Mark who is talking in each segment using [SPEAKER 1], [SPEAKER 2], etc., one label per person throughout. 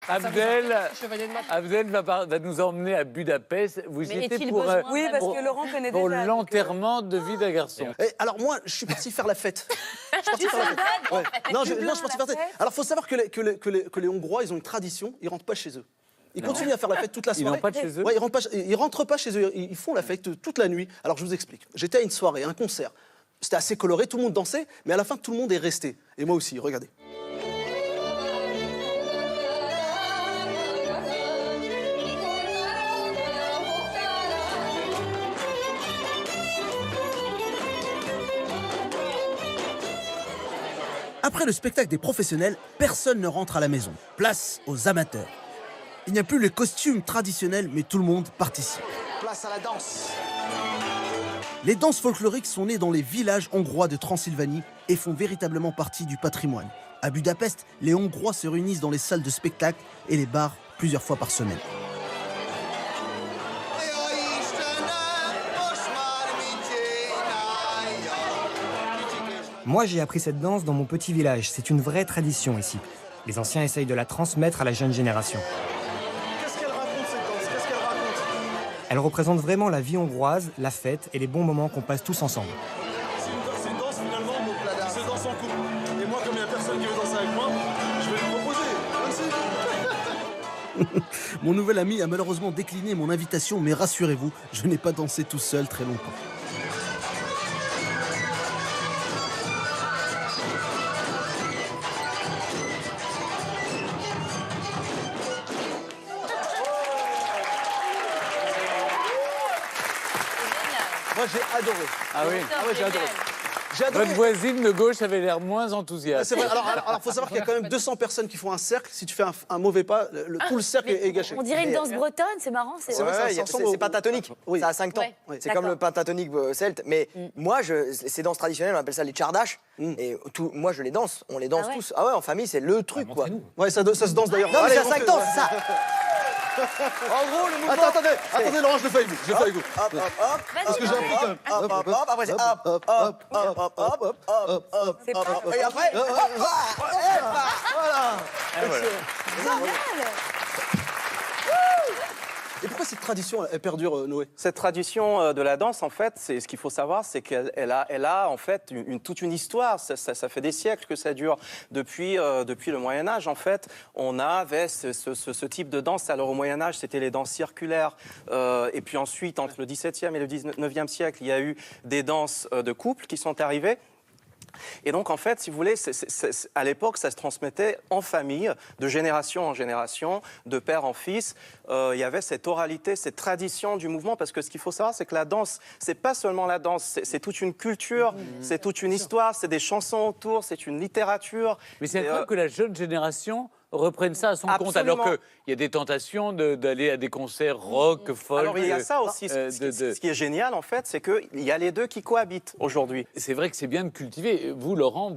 [SPEAKER 1] Abdel va nous emmener à Budapest. Vous y étiez pour l'enterrement de vie d'un garçon.
[SPEAKER 2] Alors moi, je suis parti faire la fête. Non, je suis parti faire la fête. Alors, il faut savoir que les Hongrois, ils ont une tradition, ils rentrent pas chez eux. Ils continuent à faire la fête toute la soirée.
[SPEAKER 1] Ils n'ont pas de chez eux.
[SPEAKER 2] Ouais, ils rentrent pas chez eux, ils font la fête toute la nuit. Alors, je vous explique. J'étais à une soirée, un concert. C'était assez coloré, tout le monde dansait, mais à la fin, tout le monde est resté. Et moi aussi, regardez. Après le spectacle des professionnels, personne ne rentre à la maison. Place aux amateurs. Il n'y a plus les costumes traditionnels, mais tout le monde participe.
[SPEAKER 3] Place à la danse.
[SPEAKER 2] Les danses folkloriques sont nées dans les villages hongrois de Transylvanie et font véritablement partie du patrimoine. À Budapest, les Hongrois se réunissent dans les salles de spectacle et les bars plusieurs fois par semaine.
[SPEAKER 4] Moi, j'ai appris cette danse dans mon petit village. C'est une vraie tradition ici. Les anciens essayent de la transmettre à la jeune génération.
[SPEAKER 2] Qu'est-ce qu'elle raconte cette danse? Qu'est-ce qu'elle raconte?
[SPEAKER 4] Elle représente vraiment la vie hongroise, la fête et les bons moments qu'on passe tous ensemble.
[SPEAKER 2] C'est une danse finalement qui se danse en couple. Et moi, comme il n'y a personne qui veut danser avec moi, je vais lui proposer. Mon nouvel ami a malheureusement décliné mon invitation, mais rassurez-vous, je n'ai pas dansé tout seul très longtemps. Moi, j'ai adoré.
[SPEAKER 1] Ah oui.
[SPEAKER 2] Ah ouais, j'ai adoré.
[SPEAKER 1] Votre voisine de gauche avait l'air moins enthousiaste.
[SPEAKER 2] C'est vrai. Alors, faut savoir qu'il y a quand même 200 personnes qui font un cercle. Si tu fais un mauvais pas, tout le cercle est gâché.
[SPEAKER 5] On dirait une danse bretonne, c'est marrant.
[SPEAKER 3] C'est pentatonique,
[SPEAKER 2] Oui.
[SPEAKER 3] ça a 5 temps.
[SPEAKER 5] Ouais.
[SPEAKER 3] C'est comme le pentatonique celte. Mais moi, ces danses traditionnelles, on appelle ça les tchardaches. Et moi, je les danse. On les danse tous. Ah ouais, en famille, c'est le truc, quoi.
[SPEAKER 2] Ouais, ça se danse d'ailleurs.
[SPEAKER 3] Non, mais
[SPEAKER 2] Allez,
[SPEAKER 3] c'est à 5 temps, c'est ça. En gros, le mouvement...
[SPEAKER 2] Attendez, Laurent, je le fais avec vous. Je le fais avec vous.
[SPEAKER 3] Hop, hop, hop.
[SPEAKER 2] Parce que j'ai appris quand même.
[SPEAKER 3] Hop, hop, hop. Après, c'est hop, hop, hop, hop, hop, hop, hop, hop.
[SPEAKER 5] C'est pas...
[SPEAKER 3] Et après, hop,
[SPEAKER 2] Voilà.
[SPEAKER 5] Génial.
[SPEAKER 2] Et pourquoi cette tradition, elle perdure, Noé?
[SPEAKER 6] Cette tradition de la danse, en fait, ce qu'il faut savoir, c'est qu'elle a en fait toute une histoire. Ça fait des siècles que ça dure. Depuis le Moyen-Âge, en fait, on avait ce type de danse. Alors, au Moyen-Âge, c'était les danses circulaires. Et puis ensuite, entre le XVIIe et le XIXe siècle, il y a eu des danses de couple qui sont arrivées. Et donc, en fait, si vous voulez, à l'époque, ça se transmettait en famille, de génération en génération, de père en fils. Il y avait cette oralité, cette tradition du mouvement, parce que ce qu'il faut savoir, c'est que la danse, c'est pas seulement la danse, c'est toute une culture, c'est toute une histoire, c'est des chansons autour, c'est une littérature.
[SPEAKER 1] Mais c'est incroyable que la jeune génération reprenne ça à son compte, alors qu'il y a des tentations d'aller à des concerts rock, folk.
[SPEAKER 6] Alors, il y a ça aussi. Ce qui est génial, en fait, c'est qu'il y a les deux qui cohabitent aujourd'hui.
[SPEAKER 1] C'est vrai que c'est bien de cultiver. Vous, Laurent,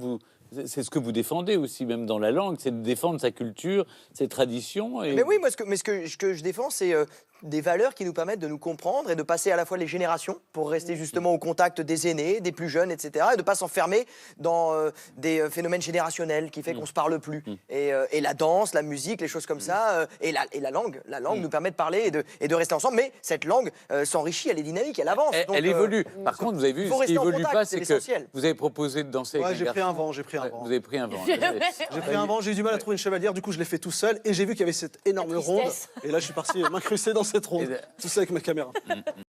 [SPEAKER 1] c'est ce que vous défendez aussi, même dans la langue, c'est de défendre sa culture, ses traditions. Et...
[SPEAKER 3] Mais oui, moi, ce que je défends, c'est des valeurs qui nous permettent de nous comprendre et de passer à la fois les générations pour rester justement au contact des aînés, des plus jeunes, etc. Et de ne pas s'enfermer dans des phénomènes générationnels qui fait qu'on ne se parle plus. Et la danse, la musique, les choses comme ça, et la langue nous permet de parler et de rester ensemble. Mais cette langue s'enrichit, elle est dynamique, elle avance. Donc,
[SPEAKER 1] elle évolue. Par contre, vous avez vu, ce qui évolue pas, c'est que vous avez proposé de danser avec un
[SPEAKER 2] j'ai
[SPEAKER 1] garçon.
[SPEAKER 2] pris un vent, j'ai pris un vent.
[SPEAKER 1] Vous avez pris un vent.
[SPEAKER 2] J'ai pris un vent, j'ai eu du mal à trouver une chevalière, du coup je l'ai fait tout seul et j'ai vu qu'il y avait cette énorme ronde et là je suis parti m'incruster dans cette ronde, tout ça avec ma caméra.